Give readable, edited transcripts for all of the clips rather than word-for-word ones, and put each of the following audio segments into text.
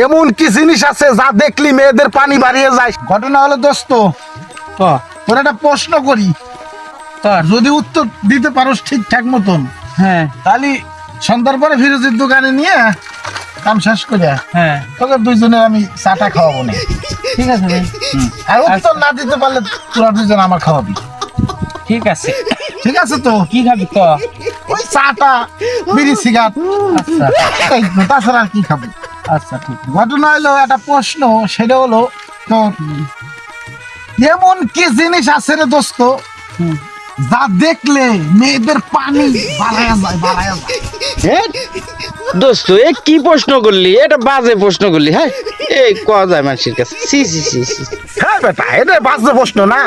এমন কি জিনিস আছে যা দেখলি মেয়েদের পানি বাড়িয়ে যায়? ঘটনা হলো দোস্ত, তোর একটা প্রশ্ন করি, যদি উত্তর দিতে পারোস ঠিকঠাক মতন, হ্যাঁ তাহলে সন্ধ্যার পরে ফিরোজের দোকানে নিয়ে কাম শেষ করে হ্যাঁ তোকে দুইজনের আমি চাটা খাওয়াবো না। ঠিক আছে ভাই, আর উত্তর না দিতে পারলে তোরা দুইজন আমার খাওয়াবি। ঠিক আছে। ঠিক আছে তো? কি খাবি ক? ওই চাটা, বিড়ি সিগারেট, আচ্ছা এই তো, তাছাড়া আর কি খাবি? আচ্ছা ঠিক আছে। ঘটনা হলো একটা প্রশ্ন, সেটা হলো তোর এমন কি জিনিস আছে রে দোস্ত হুম। যা দেখলে মেয়েদের পানি বাড়ায়া যায়, বাড়ায়া যায়। দোস্ত এ কি প্রশ্ন করলি? এটা বাজে প্রশ্ন করলি। হ্যাঁ এই কয়া যায় মানুষের কাছে। সি সি সি সি। হ্যাঁ বেটা, এটা বাজে প্রশ্ন না,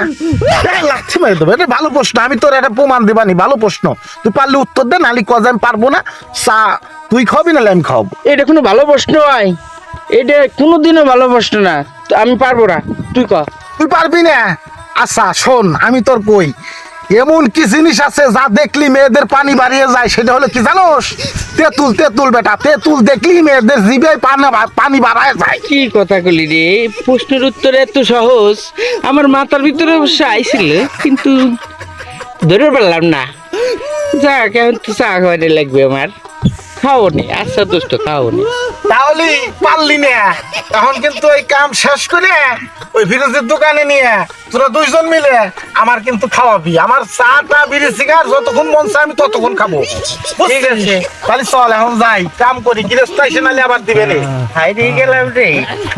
এই লাথি মেরে দেবো। এটা ভালো প্রশ্ন, আমি তোর একটা প্রমাণ দিবানি। ভালো প্রশ্ন, তুই পারলে উত্তর দে, নালি কজ আমি পারবো না। চা তুই খাবি নাহলে আমি খাওয়াবো। এটা কোনো ভালো প্রশ্ন হয়? এটা কোনোদিনও ভালো প্রশ্ন না। তো আমি পারবো না, তুই ক। তুই পারবি না? আচ্ছা শোন, আমি তোর কই, এমন কি জিনিস আছে যা দেখলি মেয়েদের পানি বাড়িয়ে যায়? সেটা হলো কি জানোস? তেঁতুল। তেঁতুল বেটা, তেঁতুল দেখলি মেয়েদের জিভে পানি বাড়ায় যায়। কি কথা কলি রে? প্রশ্নের উত্তর এত সহজ আমার মাথার ভিতরে অবশ্য আইছিল, কিন্তু ধরে পারলাম না। যাক, এখন তো চা খাওয়াতে লাগবে আমার। খাও নি। আচ্ছা দোস্ত, খাও নি। তাহলে পারলি না, এখন কিন্তু ওই কাম শেষ করে ওই ফিরোজের দোকানে নিয়ে তোরা দুইজন মিলে আমার কিন্তু খাওয়াবি। আমার চাটা, বিড়ি সিগারেট যতক্ষণ মন চায় আমি ততক্ষণ খাবো। ঠিক আছে। তাহলে চল এখন যাই, কাম করি, গৃহস্থ এসে নাহলে আবার দিবে রে। হাইরে গেলাম রে।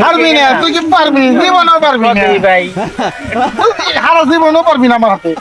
পারবি না? তুই কি পারবি? জীবনও পারবি না ভাই। সারা জীবনও পারবি না আমার হাতে।